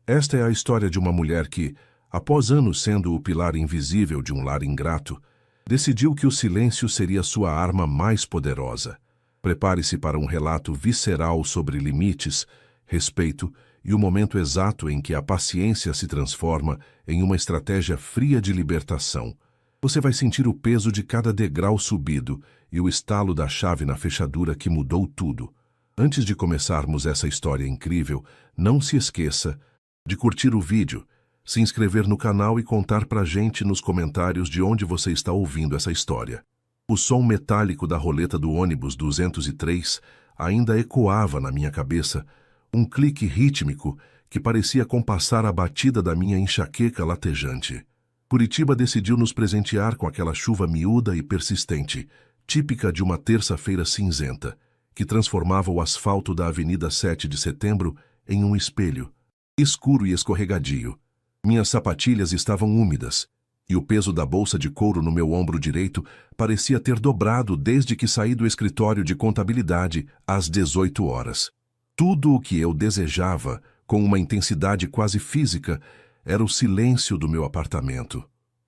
Esta é a história de uma mulher que, após anos sendo o pilar invisível de um lar ingrato, decidiu que o silêncio seria sua arma mais poderosa. Prepare-se para um relato visceral sobre limites, respeito e o momento exato em que a paciência se transforma em uma estratégia fria de libertação. Você vai sentir o peso de cada degrau subido e o estalo da chave na fechadura que mudou tudo. Antes de começarmos essa história incrível, não se esqueça de curtir o vídeo, se inscrever no canal e contar pra gente nos comentários de onde você está ouvindo essa história. O som metálico da roleta do ônibus 203 ainda ecoava na minha cabeça, um clique rítmico que parecia compassar a batida da minha enxaqueca latejante. Curitiba decidiu nos presentear com aquela chuva miúda e persistente, típica de uma terça-feira cinzenta, que transformava o asfalto da Avenida 7 de Setembro em um espelho, escuro e escorregadio. Minhas sapatilhas estavam úmidas, e o peso da bolsa de couro no meu ombro direito parecia ter dobrado desde que saí do escritório de contabilidade às 18 horas. Tudo o que eu desejava, com uma intensidade quase física, era o silêncio do meu apartamento.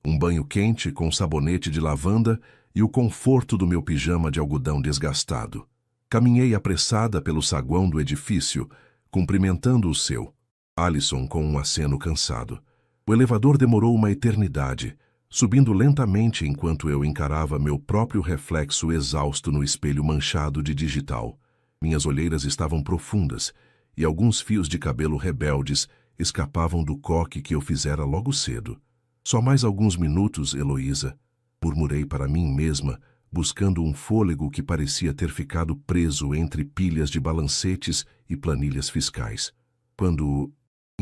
Um banho quente com sabonete de lavanda e o conforto do meu pijama de algodão desgastado. Caminhei apressada pelo saguão do edifício, cumprimentando o seu, Alisson, com um aceno cansado. O elevador demorou uma eternidade, subindo lentamente enquanto eu encarava meu próprio reflexo exausto no espelho manchado de digital. Minhas olheiras estavam profundas e alguns fios de cabelo rebeldes escapavam do coque que eu fizera logo cedo. Só mais alguns minutos, Heloísa, murmurei para mim mesma, buscando um fôlego que parecia ter ficado preso entre pilhas de balancetes e planilhas fiscais. Quando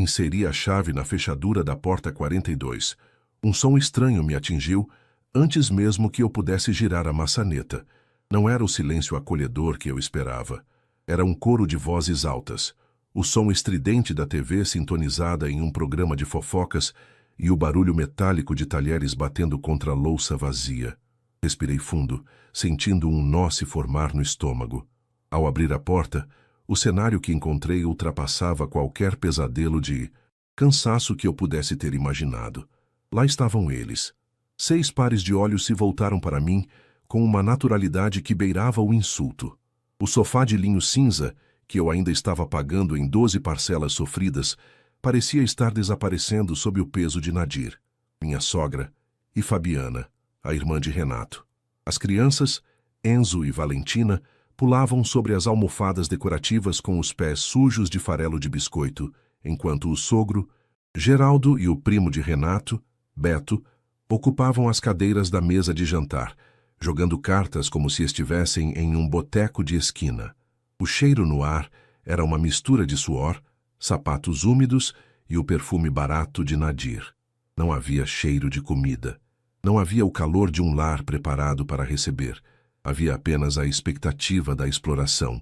inseri a chave na fechadura da porta 42, um som estranho me atingiu antes mesmo que eu pudesse girar a maçaneta. Não era o silêncio acolhedor que eu esperava. Era um coro de vozes altas, o som estridente da TV sintonizada em um programa de fofocas e o barulho metálico de talheres batendo contra a louça vazia. Respirei fundo, sentindo um nó se formar no estômago. Ao abrir a porta, o cenário que encontrei ultrapassava qualquer pesadelo de cansaço que eu pudesse ter imaginado. Lá estavam eles. 6 pares de olhos se voltaram para mim com uma naturalidade que beirava o insulto. O sofá de linho cinza, que eu ainda estava pagando em 12 parcelas sofridas, parecia estar desaparecendo sob o peso de Nadir, minha sogra, e Fabiana, a irmã de Renato. As crianças, Enzo e Valentina, pulavam sobre as almofadas decorativas com os pés sujos de farelo de biscoito, enquanto o sogro, Geraldo e o primo de Renato, Beto, ocupavam as cadeiras da mesa de jantar, jogando cartas como se estivessem em um boteco de esquina. O cheiro no ar era uma mistura de suor, sapatos úmidos e o perfume barato de Nadir. Não havia cheiro de comida. Não havia o calor de um lar preparado para receber. Havia apenas a expectativa da exploração.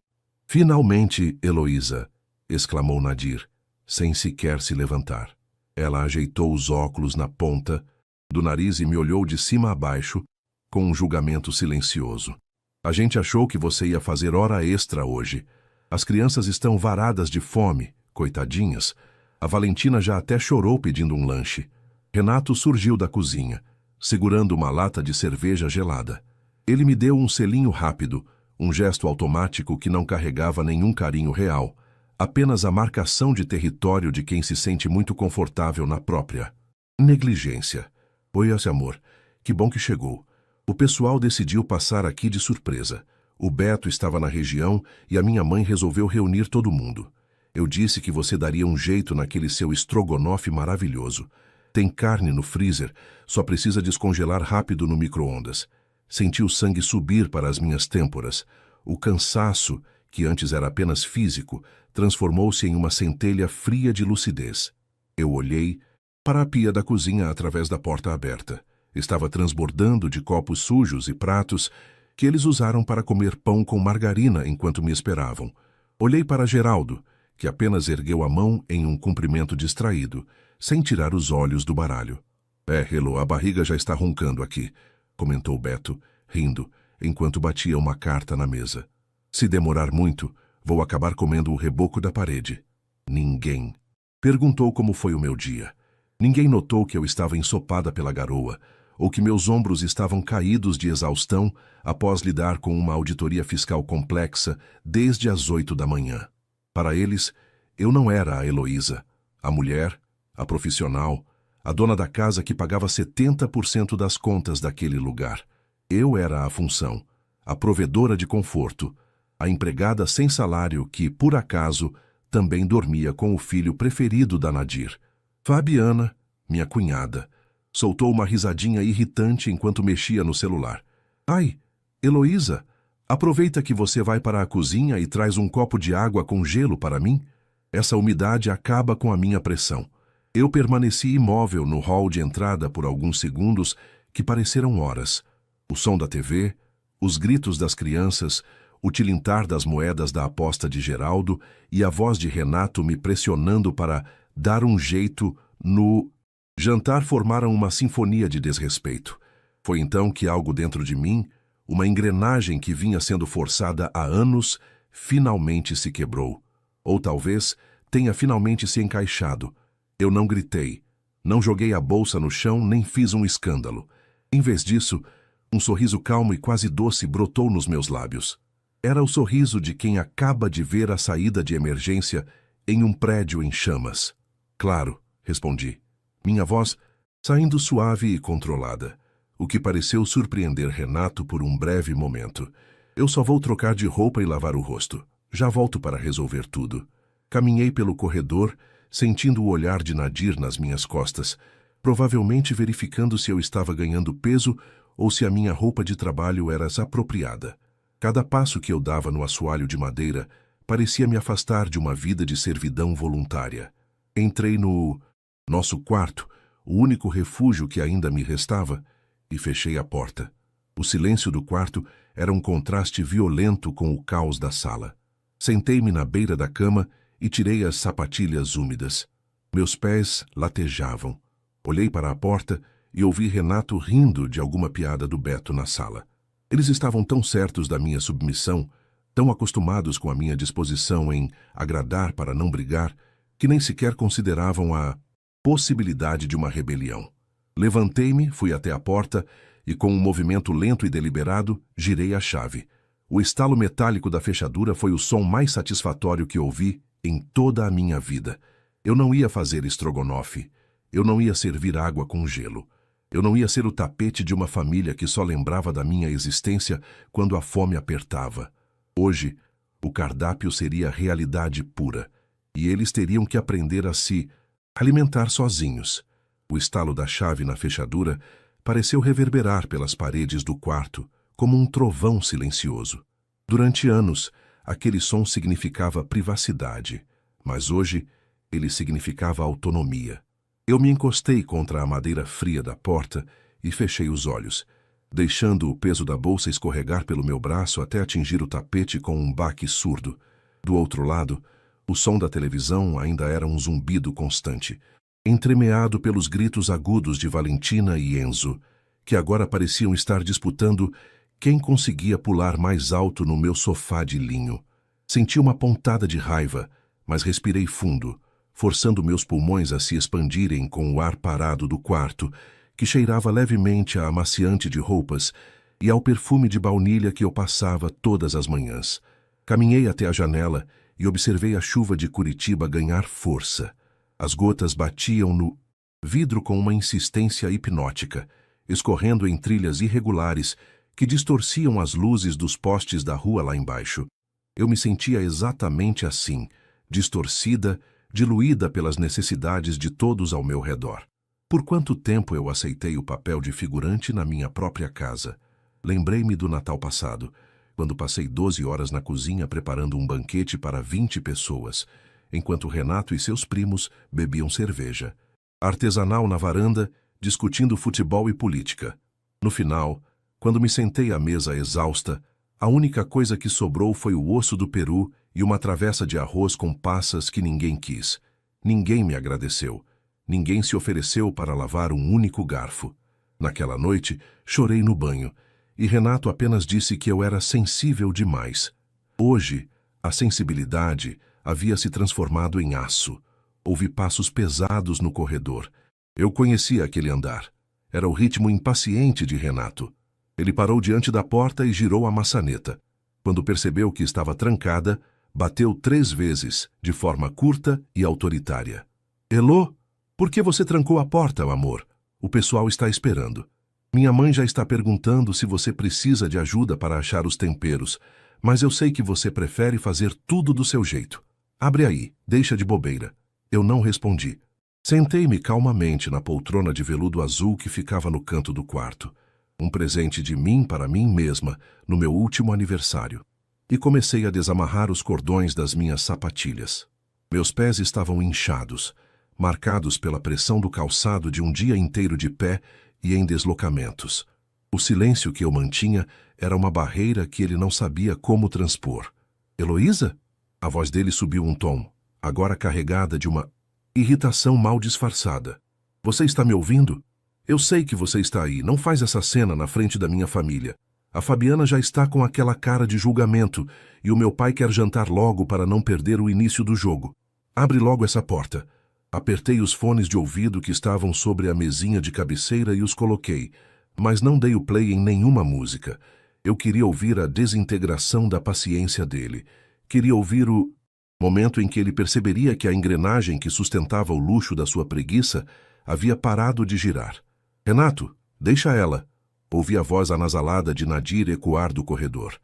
Finalmente, Heloísa, exclamou Nadir, sem sequer se levantar. Ela ajeitou os óculos na ponta do nariz e me olhou de cima a baixo, com um julgamento silencioso. A gente achou que você ia fazer hora extra hoje. As crianças estão varadas de fome, coitadinhas. A Valentina já até chorou pedindo um lanche. Renato surgiu da cozinha, segurando uma lata de cerveja gelada. Ele me deu um selinho rápido, um gesto automático que não carregava nenhum carinho real, apenas a marcação de território de quem se sente muito confortável na própria negligência. Oi, esse amor. Que bom que chegou. O pessoal decidiu passar aqui de surpresa. O Beto estava na região e a minha mãe resolveu reunir todo mundo. Eu disse que você daria um jeito naquele seu estrogonofe maravilhoso. Tem carne no freezer, só precisa descongelar rápido no micro-ondas. Senti o sangue subir para as minhas têmporas. O cansaço, que antes era apenas físico, transformou-se em uma centelha fria de lucidez. Eu olhei para a pia da cozinha através da porta aberta. Estava transbordando de copos sujos e pratos que eles usaram para comer pão com margarina enquanto me esperavam. Olhei para Geraldo, que apenas ergueu a mão em um cumprimento distraído, sem tirar os olhos do baralho. Hello, a barriga já está roncando aqui, comentou Beto, rindo, enquanto batia uma carta na mesa. Se demorar muito, vou acabar comendo o reboco da parede. Ninguém Perguntou como foi o meu dia. Ninguém notou que eu estava ensopada pela garoa, ou que meus ombros estavam caídos de exaustão após lidar com uma auditoria fiscal complexa desde as 8 da manhã. Para eles, eu não era a Heloísa, a mulher, a profissional, a dona da casa que pagava 70% das contas daquele lugar. Eu era a função, a provedora de conforto, a empregada sem salário que, por acaso, também dormia com o filho preferido da Nadir. Fabiana, minha cunhada, soltou uma risadinha irritante enquanto mexia no celular. Ai, Heloísa, aproveita que você vai para a cozinha e traz um copo de água com gelo para mim. Essa umidade acaba com a minha pressão. Eu permaneci imóvel no hall de entrada por alguns segundos que pareceram horas. O som da TV, os gritos das crianças, o tilintar das moedas da aposta de Geraldo e a voz de Renato me pressionando para dar um jeito no jantar formaram uma sinfonia de desrespeito. Foi então que algo dentro de mim, uma engrenagem que vinha sendo forçada há anos, finalmente se quebrou. Ou talvez tenha finalmente se encaixado. Eu não gritei, não joguei a bolsa no chão nem fiz um escândalo. Em vez disso, um sorriso calmo e quase doce brotou nos meus lábios. Era o sorriso de quem acaba de ver a saída de emergência em um prédio em chamas. Claro, respondi, minha voz saindo suave e controlada, o que pareceu surpreender Renato por um breve momento. Eu só vou trocar de roupa e lavar o rosto. Já volto para resolver tudo. Caminhei pelo corredor, sentindo o olhar de Nadir nas minhas costas, provavelmente verificando se eu estava ganhando peso ou se a minha roupa de trabalho era apropriada. Cada passo que eu dava no assoalho de madeira parecia me afastar de uma vida de servidão voluntária. Entrei no nosso quarto, o único refúgio que ainda me restava, e fechei a porta. O silêncio do quarto era um contraste violento com o caos da sala. Sentei-me na beira da cama e tirei as sapatilhas úmidas. Meus pés latejavam. Olhei para a porta e ouvi Renato rindo de alguma piada do Beto na sala. Eles estavam tão certos da minha submissão, tão acostumados com a minha disposição em agradar para não brigar, que nem sequer consideravam a possibilidade de uma rebelião. Levantei-me, fui até a porta e, com um movimento lento e deliberado, girei a chave. O estalo metálico da fechadura foi o som mais satisfatório que ouvi em toda a minha vida. Eu não ia fazer estrogonofe. Eu não ia servir água com gelo. Eu não ia ser o tapete de uma família que só lembrava da minha existência quando a fome apertava. Hoje, o cardápio seria realidade pura, e eles teriam que aprender a se alimentar sozinhos. O estalo da chave na fechadura pareceu reverberar pelas paredes do quarto, como um trovão silencioso. Durante anos, aquele som significava privacidade, mas hoje ele significava autonomia. Eu me encostei contra a madeira fria da porta e fechei os olhos, deixando o peso da bolsa escorregar pelo meu braço até atingir o tapete com um baque surdo. Do outro lado, o som da televisão ainda era um zumbido constante, entremeado pelos gritos agudos de Valentina e Enzo, que agora pareciam estar disputando quem conseguia pular mais alto no meu sofá de linho. Senti uma pontada de raiva, mas respirei fundo, forçando meus pulmões a se expandirem com o ar parado do quarto, que cheirava levemente a amaciante de roupas e ao perfume de baunilha que eu passava todas as manhãs. Caminhei até a janela e observei a chuva de Curitiba ganhar força. As gotas batiam no vidro com uma insistência hipnótica, escorrendo em trilhas irregulares que distorciam as luzes dos postes da rua lá embaixo. Eu me sentia exatamente assim, distorcida, diluída pelas necessidades de todos ao meu redor. Por quanto tempo eu aceitei o papel de figurante na minha própria casa? Lembrei-me do Natal passado, quando passei 12 horas na cozinha preparando um banquete para 20 pessoas, enquanto Renato e seus primos bebiam cerveja. Artesanal na varanda, discutindo futebol e política. No final, quando me sentei à mesa exausta, a única coisa que sobrou foi o osso do peru e uma travessa de arroz com passas que ninguém quis. Ninguém me agradeceu. Ninguém se ofereceu para lavar um único garfo. Naquela noite, chorei no banho, e Renato apenas disse que eu era sensível demais. Hoje, a sensibilidade havia se transformado em aço. Ouvi passos pesados no corredor. Eu conhecia aquele andar. Era o ritmo impaciente de Renato. Ele parou diante da porta e girou a maçaneta. Quando percebeu que estava trancada, bateu 3 vezes, de forma curta e autoritária. Elô, por que você trancou a porta, amor? O pessoal está esperando. Minha mãe já está perguntando se você precisa de ajuda para achar os temperos, mas eu sei que você prefere fazer tudo do seu jeito. Abre aí, deixa de bobeira. Eu não respondi. Sentei-me calmamente na poltrona de veludo azul que ficava no canto do quarto. Um presente de mim para mim mesma, no meu último aniversário. E comecei a desamarrar os cordões das minhas sapatilhas. Meus pés estavam inchados, marcados pela pressão do calçado de um dia inteiro de pé e em deslocamentos. O silêncio que eu mantinha era uma barreira que ele não sabia como transpor. Heloísa? A voz dele subiu um tom, agora carregada de uma irritação mal disfarçada. Você está me ouvindo? Eu sei que você está aí, não faz essa cena na frente da minha família. A Fabiana já está com aquela cara de julgamento e o meu pai quer jantar logo para não perder o início do jogo. Abre logo essa porta. Apertei os fones de ouvido que estavam sobre a mesinha de cabeceira e os coloquei, mas não dei o play em nenhuma música. Eu queria ouvir a desintegração da paciência dele. Queria ouvir o momento em que ele perceberia que a engrenagem que sustentava o luxo da sua preguiça havia parado de girar. Renato, deixa ela. Ouvi a voz anasalada de Nadir ecoar do corredor.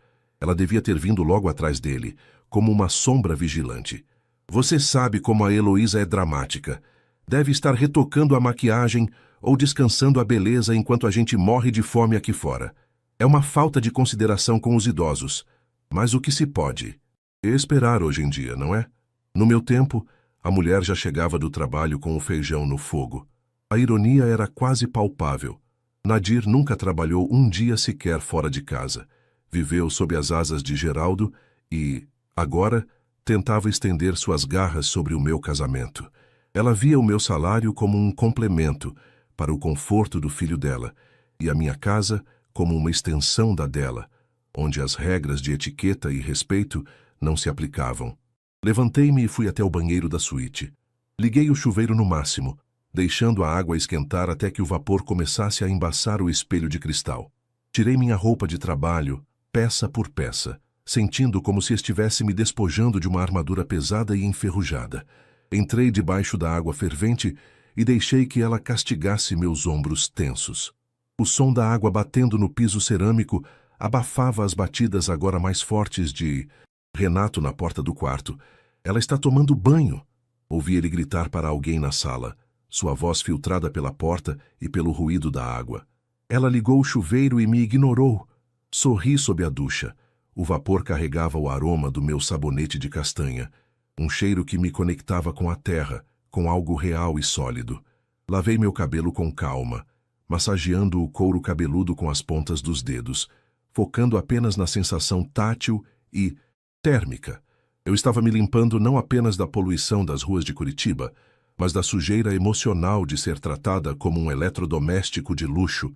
Ela devia ter vindo logo atrás dele, como uma sombra vigilante. Você sabe como a Heloísa é dramática. Deve estar retocando a maquiagem ou descansando a beleza enquanto a gente morre de fome aqui fora. É uma falta de consideração com os idosos. Mas o que se pode esperar hoje em dia, não é? No meu tempo, a mulher já chegava do trabalho com o feijão no fogo. A ironia era quase palpável. Nadir nunca trabalhou um dia sequer fora de casa. Viveu sob as asas de Geraldo e, agora, tentava estender suas garras sobre o meu casamento. Ela via o meu salário como um complemento para o conforto do filho dela e a minha casa como uma extensão da dela, onde as regras de etiqueta e respeito não se aplicavam. Levantei-me e fui até o banheiro da suíte. Liguei o chuveiro no máximo, deixando a água esquentar até que o vapor começasse a embaçar o espelho de cristal. Tirei minha roupa de trabalho, peça por peça, sentindo como se estivesse me despojando de uma armadura pesada e enferrujada. Entrei debaixo da água fervente e deixei que ela castigasse meus ombros tensos. O som da água batendo no piso cerâmico abafava as batidas agora mais fortes de Renato na porta do quarto. Ela está tomando banho. Ouvi ele gritar para alguém na sala, sua voz filtrada pela porta e pelo ruído da água. Ela ligou o chuveiro e me ignorou. Sorri sob a ducha. O vapor carregava o aroma do meu sabonete de castanha, um cheiro que me conectava com a terra, com algo real e sólido. Lavei meu cabelo com calma, massageando o couro cabeludo com as pontas dos dedos, focando apenas na sensação tátil e térmica. Eu estava me limpando não apenas da poluição das ruas de Curitiba, mas da sujeira emocional de ser tratada como um eletrodoméstico de luxo.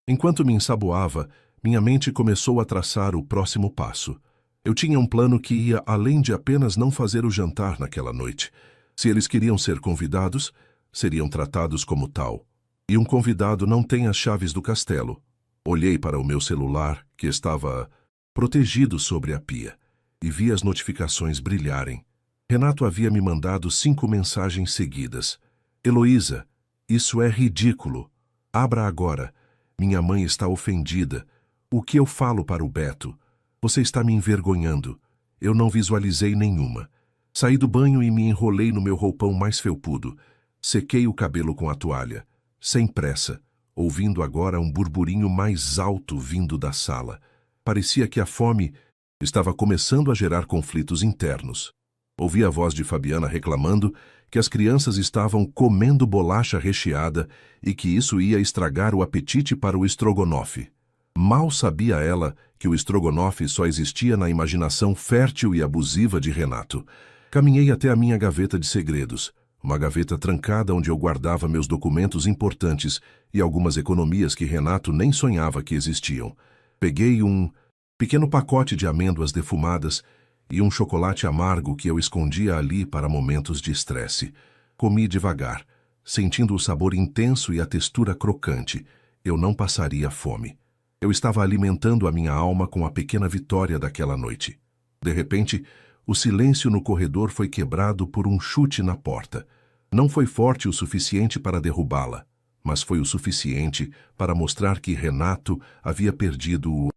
Enquanto me ensaboava, minha mente começou a traçar o próximo passo. Eu tinha um plano que ia além de apenas não fazer o jantar naquela noite. Se eles queriam ser convidados, seriam tratados como tal. E um convidado não tem as chaves do castelo. Olhei para o meu celular, que estava protegido sobre a pia, e vi as notificações brilharem. Renato havia me mandado 5 mensagens seguidas. Heloísa, isso é ridículo. Abra agora. Minha mãe está ofendida. O que eu falo para o Beto? Você está me envergonhando. Eu não visualizei nenhuma. Saí do banho e me enrolei no meu roupão mais felpudo. Sequei o cabelo com a toalha, sem pressa, ouvindo agora um burburinho mais alto vindo da sala. Parecia que a fome estava começando a gerar conflitos internos. Ouvi a voz de Fabiana reclamando que as crianças estavam comendo bolacha recheada e que isso ia estragar o apetite para o estrogonofe. Mal sabia ela que o estrogonofe só existia na imaginação fértil e abusiva de Renato. Caminhei até a minha gaveta de segredos, uma gaveta trancada onde eu guardava meus documentos importantes e algumas economias que Renato nem sonhava que existiam. Peguei um pequeno pacote de amêndoas defumadas e um chocolate amargo que eu escondia ali para momentos de estresse. Comi devagar, sentindo o sabor intenso e a textura crocante. Eu não passaria fome. Eu estava alimentando a minha alma com a pequena vitória daquela noite. De repente, o silêncio no corredor foi quebrado por um chute na porta. Não foi forte o suficiente para derrubá-la, mas foi o suficiente para mostrar que Renato havia perdido o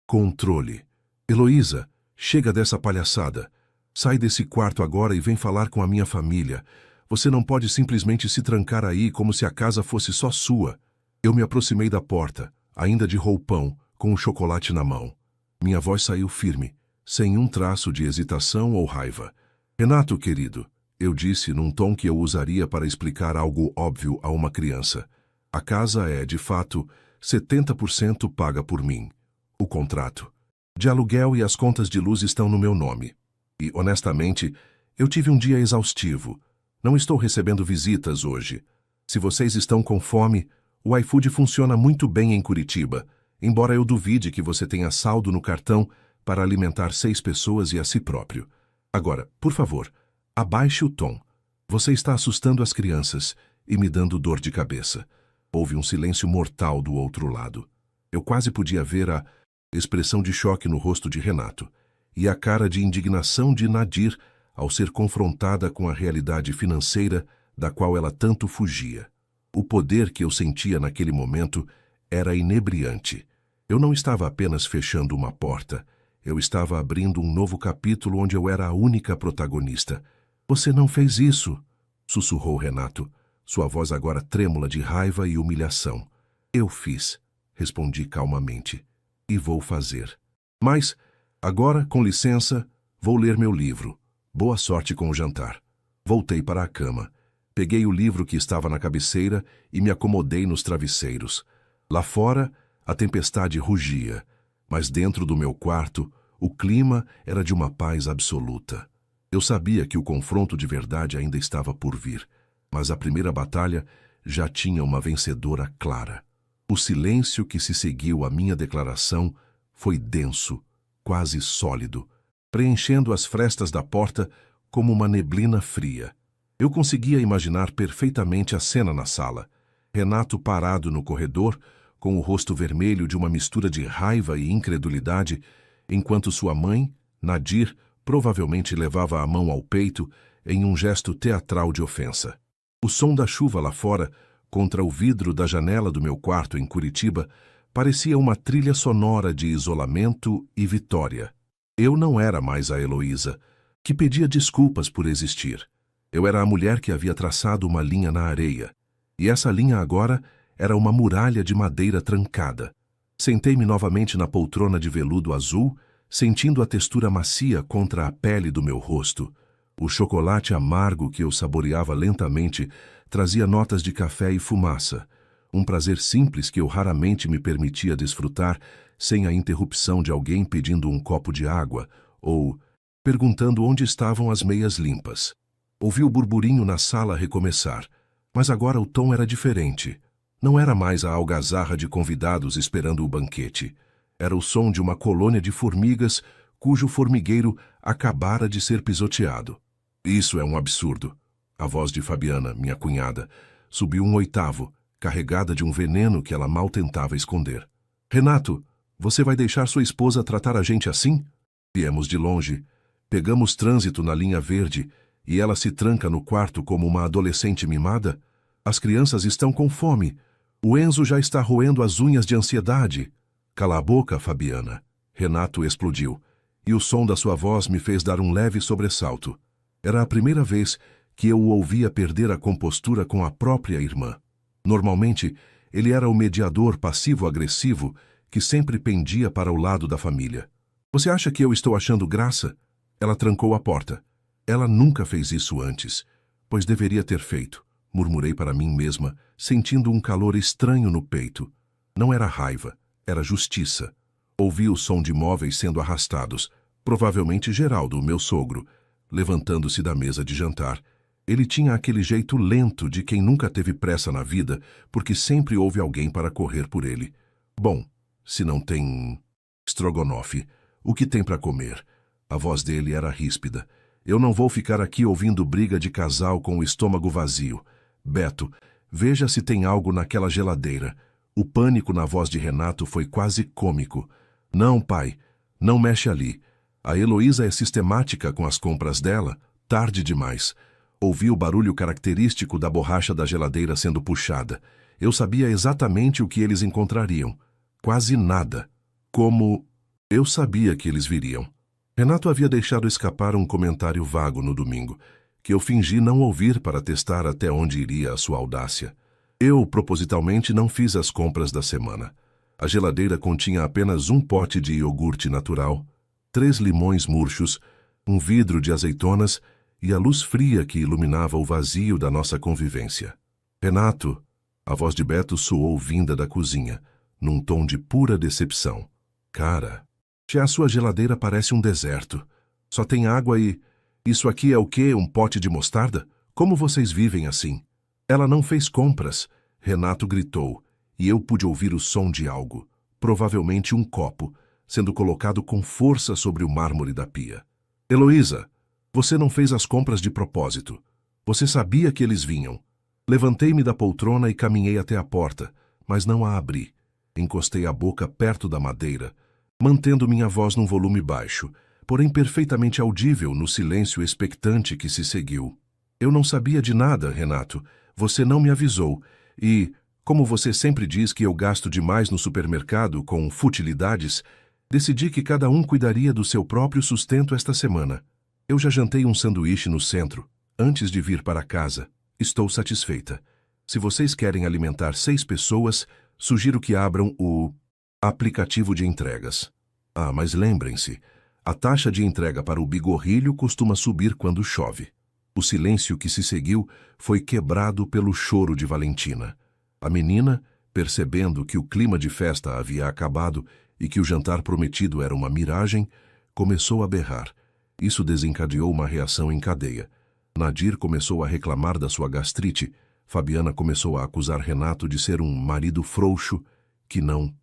controle. Heloísa, chega dessa palhaçada. Sai desse quarto agora e vem falar com a minha família. Você não pode simplesmente se trancar aí como se a casa fosse só sua. Eu me aproximei da porta, ainda de roupão, com o chocolate na mão. Minha voz saiu firme, sem um traço de hesitação ou raiva. Renato, querido, eu disse num tom que eu usaria para explicar algo óbvio a uma criança. A casa é, de fato, 70% paga por mim. O contrato de aluguel e as contas de luz estão no meu nome. E, honestamente, eu tive um dia exaustivo. Não estou recebendo visitas hoje. Se vocês estão com fome, o iFood funciona muito bem em Curitiba, embora eu duvide que você tenha saldo no cartão para alimentar 6 pessoas e a si próprio. Agora, por favor, abaixe o tom. Você está assustando as crianças e me dando dor de cabeça. Houve um silêncio mortal do outro lado. Eu quase podia ver a expressão de choque no rosto de Renato e a cara de indignação de Nadir ao ser confrontada com a realidade financeira da qual ela tanto fugia. O poder que eu sentia naquele momento era inebriante. Eu não estava apenas fechando uma porta, eu estava abrindo um novo capítulo onde eu era a única protagonista. Você não fez isso, sussurrou Renato, sua voz agora trêmula de raiva e humilhação. Eu fiz, respondi calmamente, e vou fazer. Mas, agora, com licença, vou ler meu livro. Boa sorte com o jantar. Voltei para a cama. Peguei o livro que estava na cabeceira e me acomodei nos travesseiros. Lá fora, a tempestade rugia, mas dentro do meu quarto, o clima era de uma paz absoluta. Eu sabia que o confronto de verdade ainda estava por vir, mas a primeira batalha já tinha uma vencedora clara. O silêncio que se seguiu à minha declaração foi denso, quase sólido, preenchendo as frestas da porta como uma neblina fria. Eu conseguia imaginar perfeitamente a cena na sala. Renato parado no corredor, com o rosto vermelho de uma mistura de raiva e incredulidade, enquanto sua mãe, Nadir, provavelmente levava a mão ao peito em um gesto teatral de ofensa. O som da chuva lá fora, contra o vidro da janela do meu quarto em Curitiba, parecia uma trilha sonora de isolamento e vitória. Eu não era mais a Heloísa, que pedia desculpas por existir. Eu era a mulher que havia traçado uma linha na areia, e essa linha agora era uma muralha de madeira trancada. Sentei-me novamente na poltrona de veludo azul, sentindo a textura macia contra a pele do meu rosto. O chocolate amargo que eu saboreava lentamente trazia notas de café e fumaça, um prazer simples que eu raramente me permitia desfrutar sem a interrupção de alguém pedindo um copo de água ou perguntando onde estavam as meias limpas. Ouvi o burburinho na sala recomeçar, mas agora o tom era diferente. Não era mais a algazarra de convidados esperando o banquete. Era o som de uma colônia de formigas cujo formigueiro acabara de ser pisoteado. Isso é um absurdo. A voz de Fabiana, minha cunhada, subiu um oitavo, carregada de um veneno que ela mal tentava esconder. Renato, você vai deixar sua esposa tratar a gente assim? Viemos de longe. Pegamos trânsito na linha verde e ela se tranca no quarto como uma adolescente mimada? As crianças estão com fome. O Enzo já está roendo as unhas de ansiedade. Cala a boca, Fabiana. Renato explodiu, e o som da sua voz me fez dar um leve sobressalto. Era a primeira vez que eu o ouvia perder a compostura com a própria irmã. Normalmente, ele era o mediador passivo-agressivo que sempre pendia para o lado da família. Você acha que eu estou achando graça? Ela trancou a porta. Ela nunca fez isso antes, pois deveria ter feito, murmurei para mim mesma, sentindo um calor estranho no peito. Não era raiva, era justiça. Ouvi o som de móveis sendo arrastados, provavelmente Geraldo, meu sogro, levantando-se da mesa de jantar. Ele tinha aquele jeito lento de quem nunca teve pressa na vida, porque sempre houve alguém para correr por ele. Bom, se não tem estrogonofe, o que tem para comer? A voz dele era ríspida, Eu não vou ficar aqui ouvindo briga de casal com o estômago vazio. Beto, veja se tem algo naquela geladeira. O pânico na voz de Renato foi quase cômico. Não, pai, não mexe ali. A Heloísa é sistemática com as compras dela. Tarde demais. Ouvi o barulho característico da borracha da geladeira sendo puxada. Eu sabia exatamente o que eles encontrariam. Quase nada. Como eu sabia que eles viriam. Renato havia deixado escapar um comentário vago no domingo, que eu fingi não ouvir para testar até onde iria a sua audácia. Eu, propositalmente, não fiz as compras da semana. A geladeira continha apenas um pote de iogurte natural, 3 limões murchos, um vidro de azeitonas e a luz fria que iluminava o vazio da nossa convivência. Renato, a voz de Beto soou vinda da cozinha, num tom de pura decepção. Cara, a sua geladeira parece um deserto. Só tem água e... Isso aqui é o quê? Um pote de mostarda? Como vocês vivem assim? Ela não fez compras, Renato gritou, e eu pude ouvir o som de algo, provavelmente um copo, sendo colocado com força sobre o mármore da pia. Heloísa, você não fez as compras de propósito. Você sabia que eles vinham. Levantei-me da poltrona e caminhei até a porta, mas não a abri. Encostei a boca perto da madeira, mantendo minha voz num volume baixo, porém perfeitamente audível no silêncio expectante que se seguiu. Eu não sabia de nada, Renato. Você não me avisou. E, como você sempre diz que eu gasto demais no supermercado com futilidades, decidi que cada um cuidaria do seu próprio sustento esta semana. Eu já jantei um sanduíche no centro, antes de vir para casa. Estou satisfeita. Se vocês querem alimentar 6 pessoas, sugiro que abram o aplicativo de entregas. Ah, mas lembrem-se, a taxa de entrega para o Bigorrilho costuma subir quando chove. O silêncio que se seguiu foi quebrado pelo choro de Valentina. A menina, percebendo que o clima de festa havia acabado e que o jantar prometido era uma miragem, começou a berrar. Isso desencadeou uma reação em cadeia. Nadir começou a reclamar da sua gastrite. Fabiana começou a acusar Renato de ser um marido frouxo que não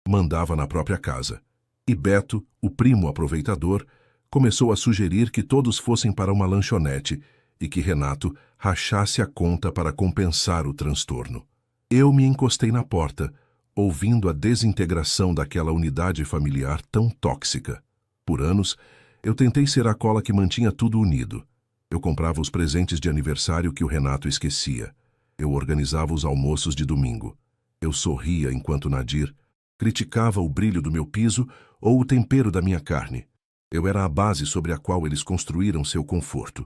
mandava na própria casa. E Beto, o primo aproveitador, começou a sugerir que todos fossem para uma lanchonete e que Renato rachasse a conta para compensar o transtorno. Eu me encostei na porta, ouvindo a desintegração daquela unidade familiar tão tóxica. Por anos, eu tentei ser a cola que mantinha tudo unido. Eu comprava os presentes de aniversário que o Renato esquecia. Eu organizava os almoços de domingo. Eu sorria enquanto Nadir criticava o brilho do meu piso ou o tempero da minha carne. Eu era a base sobre a qual eles construíram seu conforto.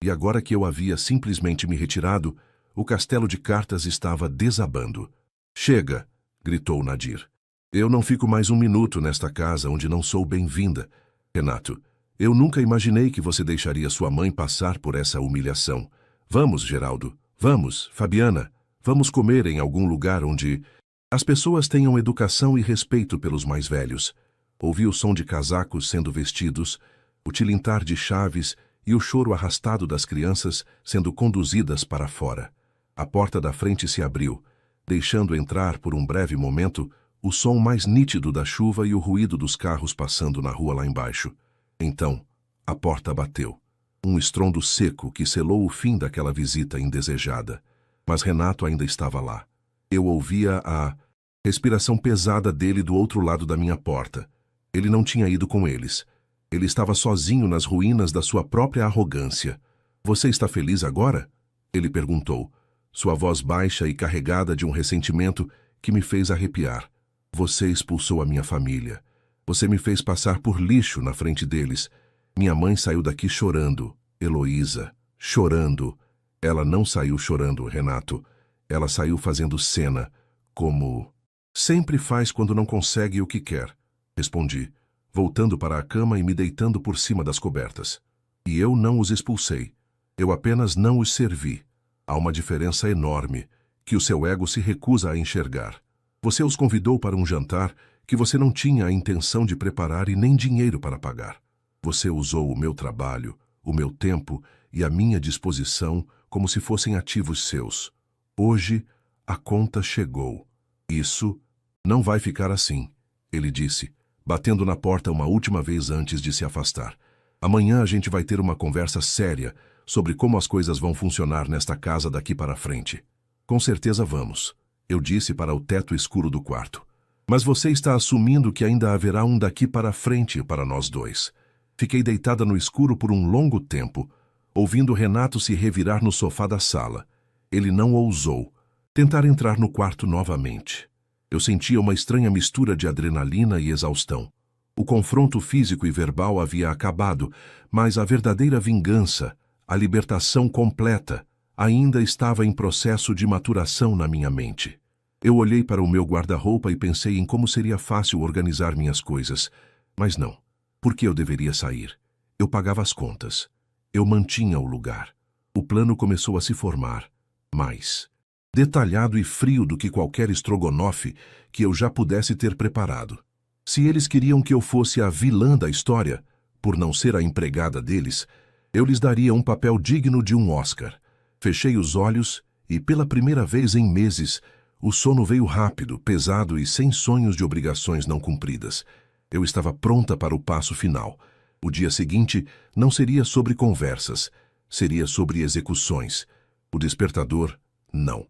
E agora que eu havia simplesmente me retirado, o castelo de cartas estava desabando. Chega, gritou Nadir. Eu não fico mais um minuto nesta casa onde não sou bem-vinda. Renato, eu nunca imaginei que você deixaria sua mãe passar por essa humilhação. Vamos, Geraldo. Vamos, Fabiana. Vamos comer em algum lugar onde as pessoas tenham educação e respeito pelos mais velhos. Ouvi o som de casacos sendo vestidos, o tilintar de chaves e o choro arrastado das crianças sendo conduzidas para fora. A porta da frente se abriu, deixando entrar por um breve momento o som mais nítido da chuva e o ruído dos carros passando na rua lá embaixo. Então, a porta bateu. Um estrondo seco que selou o fim daquela visita indesejada. Mas Renato ainda estava lá. Eu ouvia a respiração pesada dele do outro lado da minha porta. Ele não tinha ido com eles. Ele estava sozinho nas ruínas da sua própria arrogância. Você está feliz agora? Ele perguntou, sua voz baixa e carregada de um ressentimento que me fez arrepiar. Você expulsou a minha família. Você me fez passar por lixo na frente deles. Minha mãe saiu daqui chorando. Heloísa, chorando. Ela não saiu chorando, Renato. Ela saiu fazendo cena, como sempre faz quando não consegue o que quer. Respondi, voltando para a cama e me deitando por cima das cobertas. E eu não os expulsei. Eu apenas não os servi. Há uma diferença enorme, que o seu ego se recusa a enxergar. Você os convidou para um jantar que você não tinha a intenção de preparar e nem dinheiro para pagar. Você usou o meu trabalho, o meu tempo e a minha disposição como se fossem ativos seus. Hoje, a conta chegou. Isso não vai ficar assim, ele disse, batendo na porta uma última vez antes de se afastar. Amanhã a gente vai ter uma conversa séria sobre como as coisas vão funcionar nesta casa daqui para frente. Com certeza vamos, eu disse para o teto escuro do quarto. Mas você está assumindo que ainda haverá um daqui para frente para nós dois. Fiquei deitada no escuro por um longo tempo, ouvindo Renato se revirar no sofá da sala. Ele não ousou tentar entrar no quarto novamente. Eu sentia uma estranha mistura de adrenalina e exaustão. O confronto físico e verbal havia acabado, mas a verdadeira vingança, a libertação completa, ainda estava em processo de maturação na minha mente. Eu olhei para o meu guarda-roupa e pensei em como seria fácil organizar minhas coisas. Mas não. Por que eu deveria sair? Eu pagava as contas. Eu mantinha o lugar. O plano começou a se formar. Mais detalhado e frio do que qualquer estrogonofe que eu já pudesse ter preparado. Se eles queriam que eu fosse a vilã da história, por não ser a empregada deles, eu lhes daria um papel digno de um Oscar. Fechei os olhos e, pela primeira vez em meses, o sono veio rápido, pesado e sem sonhos de obrigações não cumpridas. Eu estava pronta para o passo final. O dia seguinte não seria sobre conversas, seria sobre execuções. O despertador, não.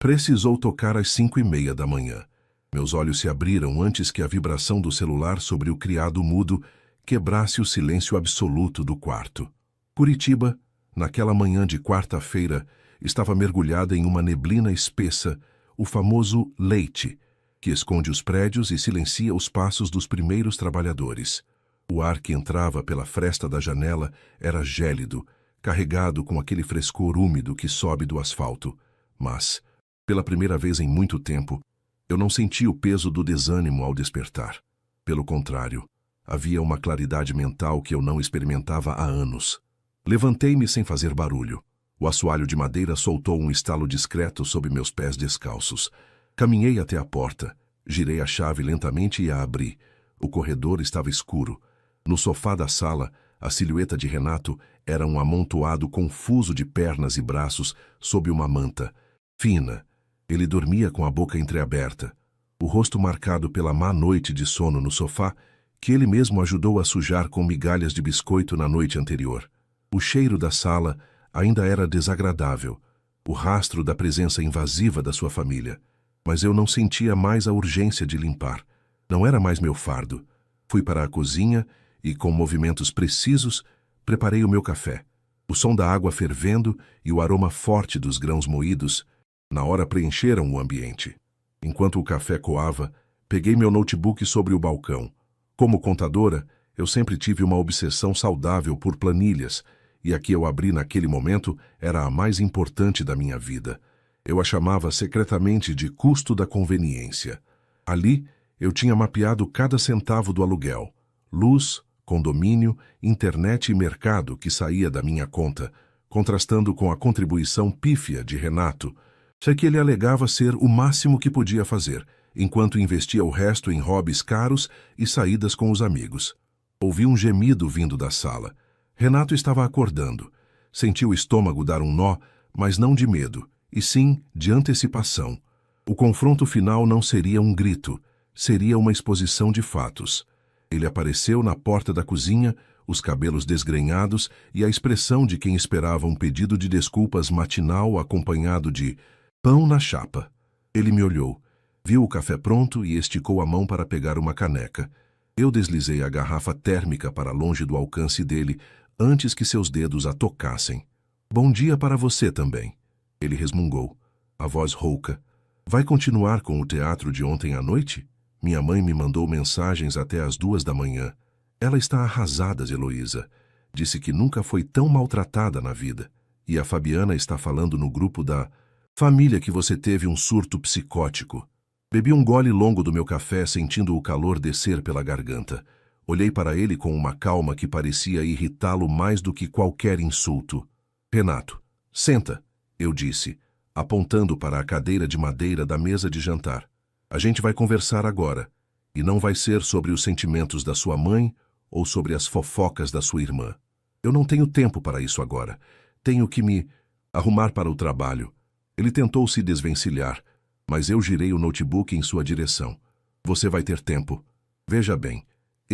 Precisou tocar às 5:30 da manhã. Meus olhos se abriram antes que a vibração do celular sobre o criado mudo quebrasse o silêncio absoluto do quarto. Curitiba, naquela manhã de quarta-feira, estava mergulhada em uma neblina espessa, o famoso leite, que esconde os prédios e silencia os passos dos primeiros trabalhadores. O ar que entrava pela fresta da janela era gélido, carregado com aquele frescor úmido que sobe do asfalto. Mas, pela primeira vez em muito tempo, eu não senti o peso do desânimo ao despertar. Pelo contrário, havia uma claridade mental que eu não experimentava há anos. Levantei-me sem fazer barulho. O assoalho de madeira soltou um estalo discreto sob meus pés descalços. Caminhei até a porta, girei a chave lentamente e a abri. O corredor estava escuro. No sofá da sala, a silhueta de Renato era um amontoado confuso de pernas e braços sob uma manta fina. Ele dormia com a boca entreaberta, o rosto marcado pela má noite de sono no sofá, que ele mesmo ajudou a sujar com migalhas de biscoito na noite anterior. O cheiro da sala ainda era desagradável, o rastro da presença invasiva da sua família. Mas eu não sentia mais a urgência de limpar. Não era mais meu fardo. Fui para a cozinha e, com movimentos precisos, preparei o meu café. O som da água fervendo e o aroma forte dos grãos moídos na hora preencheram o ambiente. Enquanto o café coava, peguei meu notebook sobre o balcão. Como contadora, eu sempre tive uma obsessão saudável por planilhas, e a que eu abri naquele momento era a mais importante da minha vida. Eu a chamava secretamente de custo da conveniência. Ali, eu tinha mapeado cada centavo do aluguel, luz, condomínio, internet e mercado que saía da minha conta, contrastando com a contribuição pífia de Renato, já que ele alegava ser o máximo que podia fazer, enquanto investia o resto em hobbies caros e saídas com os amigos. Ouvi um gemido vindo da sala. Renato estava acordando. Senti o estômago dar um nó, mas não de medo, e sim de antecipação. O confronto final não seria um grito, seria uma exposição de fatos. Ele apareceu na porta da cozinha, os cabelos desgrenhados e a expressão de quem esperava um pedido de desculpas matinal acompanhado de pão na chapa. Ele me olhou, viu o café pronto e esticou a mão para pegar uma caneca. Eu deslizei a garrafa térmica para longe do alcance dele, antes que seus dedos a tocassem. Bom dia para você também. Ele resmungou, a voz rouca. Vai continuar com o teatro de ontem à noite? Minha mãe me mandou mensagens até às 2 da manhã. Ela está arrasada, Heloísa. Disse que nunca foi tão maltratada na vida. E a Fabiana está falando no grupo da família que você teve um surto psicótico. Bebi um gole longo do meu café, sentindo o calor descer pela garganta. Olhei para ele com uma calma que parecia irritá-lo mais do que qualquer insulto. Renato, senta, eu disse, apontando para a cadeira de madeira da mesa de jantar. A gente vai conversar agora, e não vai ser sobre os sentimentos da sua mãe ou sobre as fofocas da sua irmã. Eu não tenho tempo para isso agora. Tenho que me arrumar para o trabalho. Ele tentou se desvencilhar, mas eu girei o notebook em sua direção. Você vai ter tempo. Veja bem,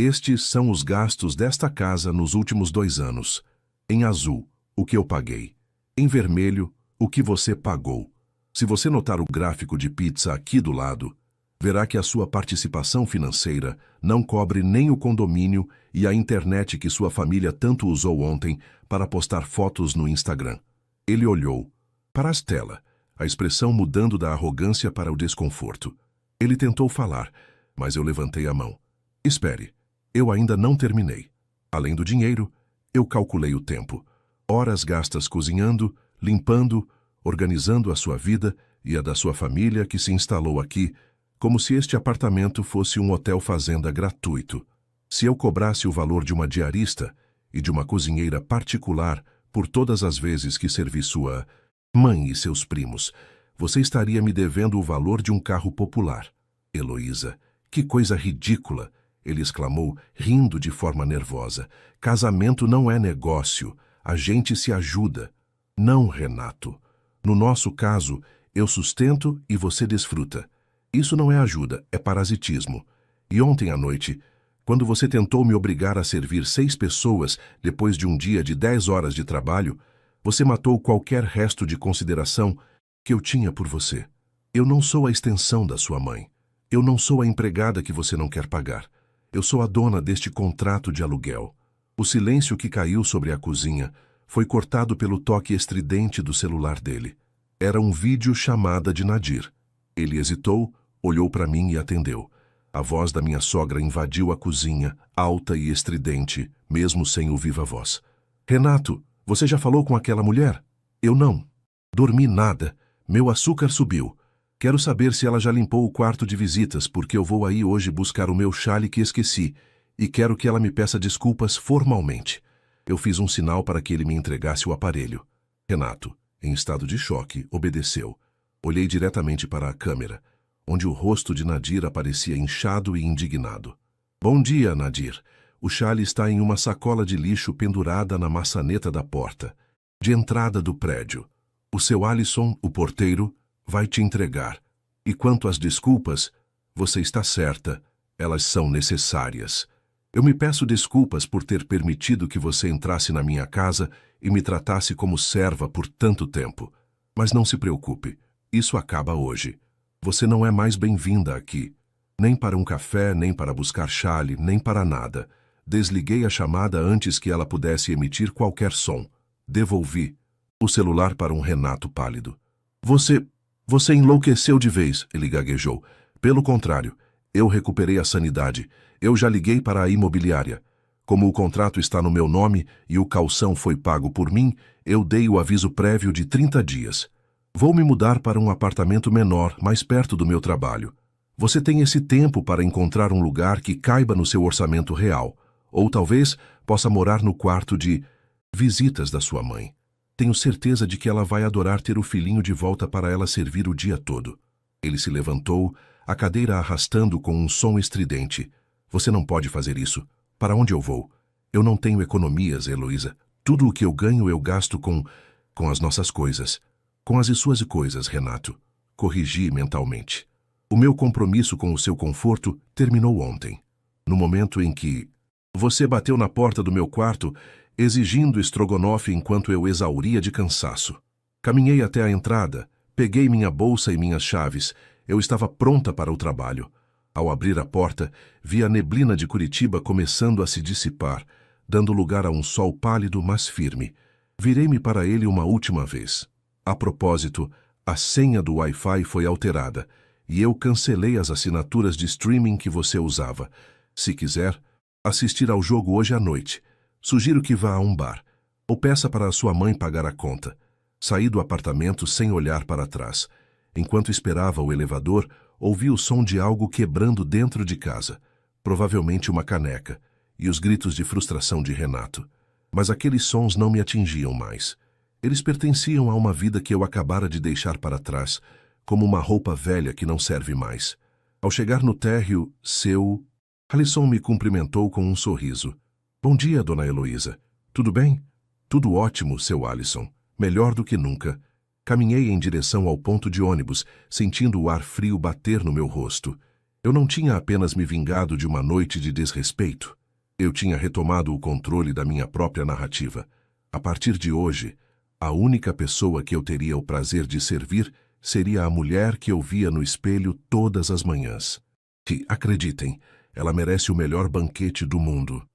Estes são os gastos desta casa nos últimos 2 anos. Em azul, o que eu paguei. Em vermelho, o que você pagou. Se você notar o gráfico de pizza aqui do lado, verá que a sua participação financeira não cobre nem o condomínio e a internet que sua família tanto usou ontem para postar fotos no Instagram. Ele olhou para a tela, a expressão mudando da arrogância para o desconforto. Ele tentou falar, mas eu levantei a mão. Espere, eu ainda não terminei. Além do dinheiro, eu calculei o tempo. Horas gastas cozinhando, limpando, organizando a sua vida e a da sua família que se instalou aqui, como se este apartamento fosse um hotel-fazenda gratuito. Se eu cobrasse o valor de uma diarista e de uma cozinheira particular por todas as vezes que servi sua mãe e seus primos, você estaria me devendo o valor de um carro popular. Heloísa, que coisa ridícula! Ele exclamou, rindo de forma nervosa. Casamento não é negócio. A gente se ajuda. Não, Renato. No nosso caso, eu sustento e você desfruta. Isso não é ajuda, é parasitismo. E ontem à noite, quando você tentou me obrigar a servir 6 pessoas depois de um dia de 10 horas de trabalho, você matou qualquer resto de consideração que eu tinha por você. Eu não sou a extensão da sua mãe. Eu não sou a empregada que você não quer pagar. Eu sou a dona deste contrato de aluguel. O silêncio que caiu sobre a cozinha foi cortado pelo toque estridente do celular dele. Era um vídeo chamada de Nadir. Ele hesitou, olhou para mim e atendeu. A voz da minha sogra invadiu a cozinha, alta e estridente, mesmo sem o viva voz. Renato, você já falou com aquela mulher? Eu não. Dormi nada. Meu açúcar subiu. Quero saber se ela já limpou o quarto de visitas, porque eu vou aí hoje buscar o meu chale que esqueci, e quero que ela me peça desculpas formalmente. Eu fiz um sinal para que ele me entregasse o aparelho. Renato, em estado de choque, obedeceu. Olhei diretamente para a câmera, onde o rosto de Nadir aparecia inchado e indignado. Bom dia, Nadir. O chale está em uma sacola de lixo pendurada na maçaneta da porta, de entrada do prédio. O seu Alisson, o porteiro, vai te entregar. E quanto às desculpas, você está certa, elas são necessárias. Eu me peço desculpas por ter permitido que você entrasse na minha casa e me tratasse como serva por tanto tempo. Mas não se preocupe, isso acaba hoje. Você não é mais bem-vinda aqui. Nem para um café, nem para buscar chale, nem para nada. Desliguei a chamada antes que ela pudesse emitir qualquer som. Devolvi o celular para um Renato pálido. Você enlouqueceu de vez, ele gaguejou. Pelo contrário, eu recuperei a sanidade. Eu já liguei para a imobiliária. Como o contrato está no meu nome e o calção foi pago por mim, eu dei o aviso prévio de 30 dias. Vou me mudar para um apartamento menor, mais perto do meu trabalho. Você tem esse tempo para encontrar um lugar que caiba no seu orçamento real. Ou talvez possa morar no quarto de visitas da sua mãe. Tenho certeza de que ela vai adorar ter o filhinho de volta para ela servir o dia todo. Ele se levantou, a cadeira arrastando com um som estridente. Você não pode fazer isso. Para onde eu vou? Eu não tenho economias, Heloísa. Tudo o que eu ganho eu gasto com as nossas coisas. Com as suas coisas, Renato. Corrigi mentalmente. O meu compromisso com o seu conforto terminou ontem. No momento em que você bateu na porta do meu quarto, exigindo estrogonofe enquanto eu exauria de cansaço. Caminhei até a entrada, peguei minha bolsa e minhas chaves. Eu estava pronta para o trabalho. Ao abrir a porta, vi a neblina de Curitiba começando a se dissipar, dando lugar a um sol pálido, mas firme. Virei-me para ele uma última vez. A propósito, a senha do Wi-Fi foi alterada, e eu cancelei as assinaturas de streaming que você usava. Se quiser assistir ao jogo hoje à noite, sugiro que vá a um bar, ou peça para a sua mãe pagar a conta. Saí do apartamento sem olhar para trás. Enquanto esperava o elevador, ouvi o som de algo quebrando dentro de casa, provavelmente uma caneca, e os gritos de frustração de Renato. Mas aqueles sons não me atingiam mais. Eles pertenciam a uma vida que eu acabara de deixar para trás, como uma roupa velha que não serve mais. Ao chegar no térreo, Alisson me cumprimentou com um sorriso. Bom dia, dona Heloísa. Tudo bem? Tudo ótimo, seu Alisson. Melhor do que nunca. Caminhei em direção ao ponto de ônibus, sentindo o ar frio bater no meu rosto. Eu não tinha apenas me vingado de uma noite de desrespeito. Eu tinha retomado o controle da minha própria narrativa. A partir de hoje, a única pessoa que eu teria o prazer de servir seria a mulher que eu via no espelho todas as manhãs. E, acreditem, ela merece o melhor banquete do mundo.